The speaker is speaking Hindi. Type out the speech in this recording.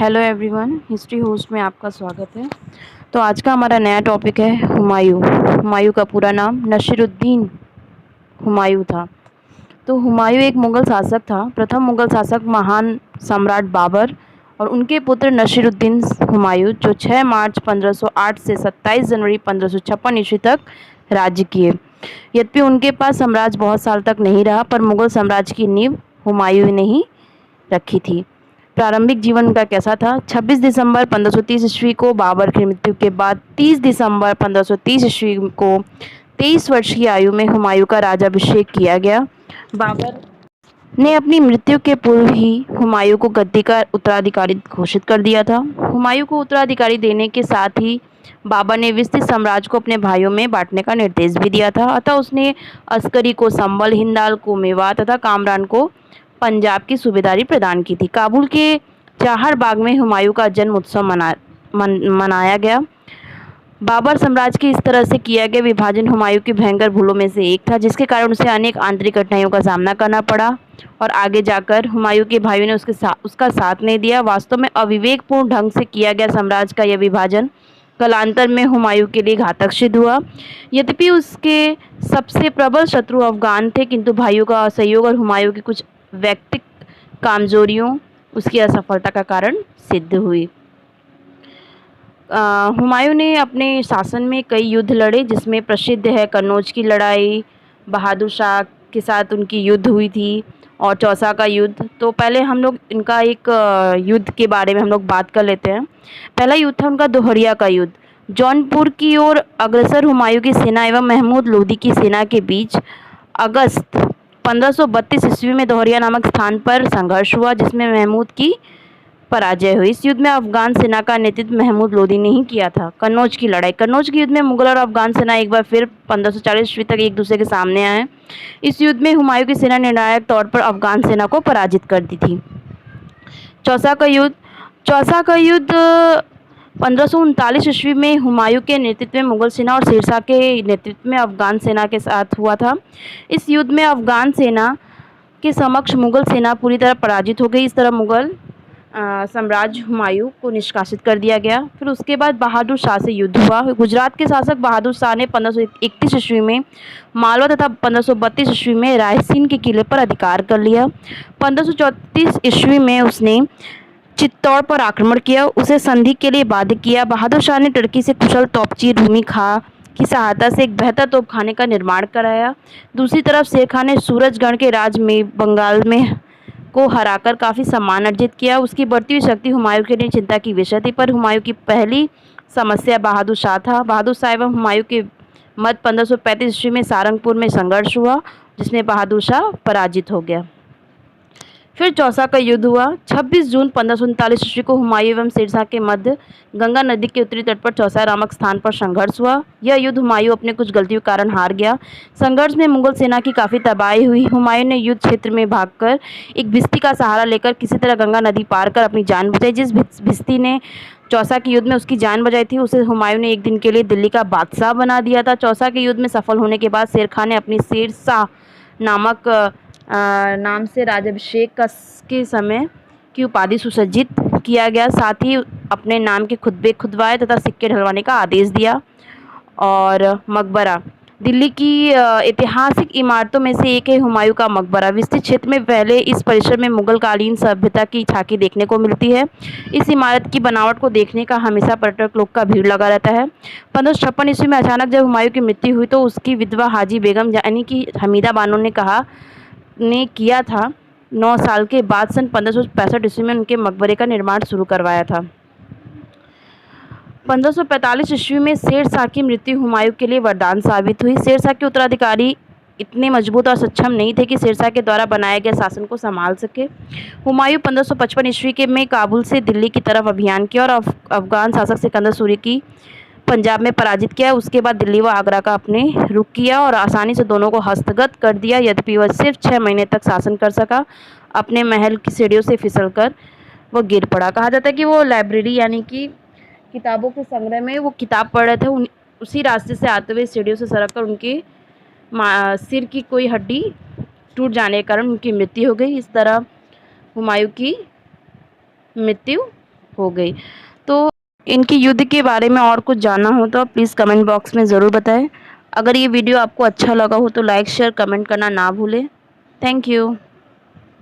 हेलो एवरीवन, हिस्ट्री होस्ट में आपका स्वागत है। तो आज का हमारा नया टॉपिक है हुमायूं। हुमायूं का पूरा नाम नसीरुद्दीन हुमायूं था। तो हुमायूं एक मुग़ल शासक था। प्रथम मुग़ल शासक महान सम्राट बाबर और उनके पुत्र नसीरुद्दीन हुमायूं, जो 6 मार्च 1508 से 27 जनवरी 1556 ईस्वी तक राज्य किए। यद्यपि उनके पास साम्राज्य बहुत साल तक नहीं रहा, पर मुग़ल साम्राज्य की नींव हुमायूं ने ही रखी थी। प्रारंभिक जीवन उनका कैसा था? 26 दिसंबर 1530 ईस्वी को बाबर की मृत्यु के बाद 30 दिसंबर 1530 ईस्वी को 23 वर्ष की आयु में हुमायूं का राज्याभिषेक किया गया। बाबर ने अपनी मृत्यु के पूर्व ही हुमायूं को गद्दी का उत्तराधिकारी घोषित कर दिया था। हुमायूं को उत्तराधिकारी देने के साथ ही बाबर ने विस्तृत साम्राज्य को अपने भाइयों में बांटने का निर्देश भी दिया था। अतः उसने अस्करी को संभल, हिंदाल को मेवात तथा कामरान को पंजाब की सूबेदारी प्रदान की थी। काबुल के चाहर बाग में हुमायूं का जन्म उत्सव मनाया गया। बाबर साम्राज्य की इस तरह से किया गया विभाजन हुमायूं की भयंकर भूलों में से एक था, जिसके कारण उसे अनेक आंतरिक कठिनाइयों का सामना करना पड़ा और आगे जाकर हुमायूं के भाइयों ने उसका साथ नहीं दिया। वास्तव में अविवेकपूर्ण ढंग से किया गया साम्राज्य का यह विभाजन कालांतर में हुमायूं के लिए घातक सिद्ध हुआ। यद्यपि उसके सबसे प्रबल शत्रु अफगान थे, किंतु भाइयों का असहयोग और हुमायूं की कुछ व्यक्तिगत कमजोरियों उसकी असफलता का कारण सिद्ध हुई। हुमायूं ने अपने शासन में कई युद्ध लड़े, जिसमें प्रसिद्ध है कन्नौज की लड़ाई, बहादुर शाह के साथ उनकी युद्ध हुई थी और चौसा का युद्ध। तो पहले हम लोग इनका एक युद्ध के बारे में हम लोग बात कर लेते हैं। पहला युद्ध था उनका दोहरिया का युद्ध। जौनपुर की ओर अग्रसर हुमायूं की सेना एवं महमूद लोदी की सेना के बीच अगस्त 1532 ईस्वी में दोहरिया नामक स्थान पर संघर्ष हुआ, जिसमें महमूद की पराजय हुई। इस युद्ध में अफगान सेना का नेतृत्व महमूद लोदी ने ही किया था। कन्नौज की लड़ाई। कन्नौज के युद्ध में मुगल और अफगान सेना एक बार फिर 1540 ईस्वी तक एक दूसरे के सामने आए। इस युद्ध में हुमायूं की सेना निर्णायक तौर पर अफगान सेना को पराजित कर दी थी। चौसा का युद्ध। चौसा का युद्ध 1539 ईस्वी में हुमायूं के नेतृत्व में मुगल सेना और शेरशाह के नेतृत्व में अफगान सेना के साथ हुआ था। इस युद्ध में अफगान सेना के समक्ष मुगल सेना पूरी तरह पराजित हो गई। इस तरह मुगल साम्राज्य हुमायूं को निष्कासित कर दिया गया। फिर उसके बाद बहादुर शाह से युद्ध हुआ। गुजरात के शासक बहादुर शाह ने 1531 ईस्वी में मालवा तथा 1532 ईस्वी में रायसीन के किले पर अधिकार कर लिया। 1534 ईस्वी में उसने चित्तौड़ पर आक्रमण किया, उसे संधि के लिए बाध्य किया। बहादुर शाह ने तुर्की से कुशल तोपची रूमी खां की सहायता से एक बेहतर तोपखाने का निर्माण कराया। दूसरी तरफ शेर खां ने सूरजगढ़ के राज में बंगाल में को हराकर काफ़ी सम्मान अर्जित किया। उसकी बढ़ती हुई शक्ति हुमायूं के लिए चिंता की विषय थी, पर हुमायूं की पहली समस्या बहादुर शाह था। बहादुर शाह एवं हुमायूं के मध्य 1535 ईस्वी में सारंगपुर में संघर्ष हुआ, जिसमें बहादुर शाह पराजित हो गया। फिर चौसा का युद्ध हुआ। 26 जून 1539 ईस्वी को हुमायूं एवं शेरशाह के मध्य गंगा नदी के उत्तरी तट पर चौसा नामक स्थान पर संघर्ष हुआ। यह युद्ध हुमायूं अपने कुछ गलतियों के कारण हार गया। संघर्ष में मुगल सेना की काफ़ी तबाही हुई। हुमायूं ने युद्ध क्षेत्र में भागकर एक भिस्ती का सहारा लेकर किसी तरह गंगा नदी पार कर अपनी जान बचाई। जिस भिस्ती ने चौसा के युद्ध में उसकी जान बचाई थी, उसे हुमायूं ने एक दिन के लिए दिल्ली का बादशाह बना दिया था। चौसा के युद्ध में सफल होने के बाद शेर खां ने अपनी शेरशाह नाम से राज्याभिषेक के समय की उपाधि सुसज्जित किया गया। साथ ही अपने नाम के खुतबे खुदवाए तथा सिक्के ढलवाने का आदेश दिया। और मकबरा। दिल्ली की ऐतिहासिक इमारतों में से एक है हुमायूं का मकबरा। विस्तृत क्षेत्र में फैले इस परिसर में मुगल कालीन सभ्यता की झांकी देखने को मिलती है। इस इमारत की बनावट को देखने का हमेशा पर्यटक लोग का भीड़ लगा रहता है। 1556 ईस्वी में अचानक जब हुमायूं की मृत्यु हुई, तो उसकी विधवा हाजी बेगम यानी कि हमीदा बानो ने किया था। 9 साल के बाद सन 1565 ईस्वी में उनके मकबरे का निर्माण शुरू करवाया था। 1545 ईस्वी में शेर शाह की मृत्यु हुमायूं के लिए वरदान साबित हुई। शेर शाह के उत्तराधिकारी इतने मजबूत और सक्षम नहीं थे कि शेर शाह के द्वारा बनाए गए शासन को संभाल सके। हुमायूं 1555 ईस्वी के में काबुल से दिल्ली की तरफ अभियान किया और अफगान शासक सिकंदर सूरी की पंजाब में पराजित किया। उसके बाद दिल्ली व आगरा का अपने रुख किया और आसानी से दोनों को हस्तगत कर दिया। यद्यपि वह सिर्फ 6 महीने तक शासन कर सका। अपने महल की सीढ़ियों से फिसलकर वो गिर पड़ा। कहा जाता है कि वो लाइब्रेरी यानी कि किताबों के संग्रह में वो किताब पढ़ रहे थे, उसी रास्ते से आते हुए सीढ़ियों से सरक कर उनके सिर की कोई हड्डी टूट जाने के कारण उनकी मृत्यु हो गई। इस तरह हुमायूं की मृत्यु हो गई। तो इनकी युद्ध के बारे में और कुछ जानना हो तो आप प्लीज़ कमेंट बॉक्स में ज़रूर बताएं। अगर ये वीडियो आपको अच्छा लगा हो तो लाइक शेयर कमेंट करना ना भूलें। Thank you.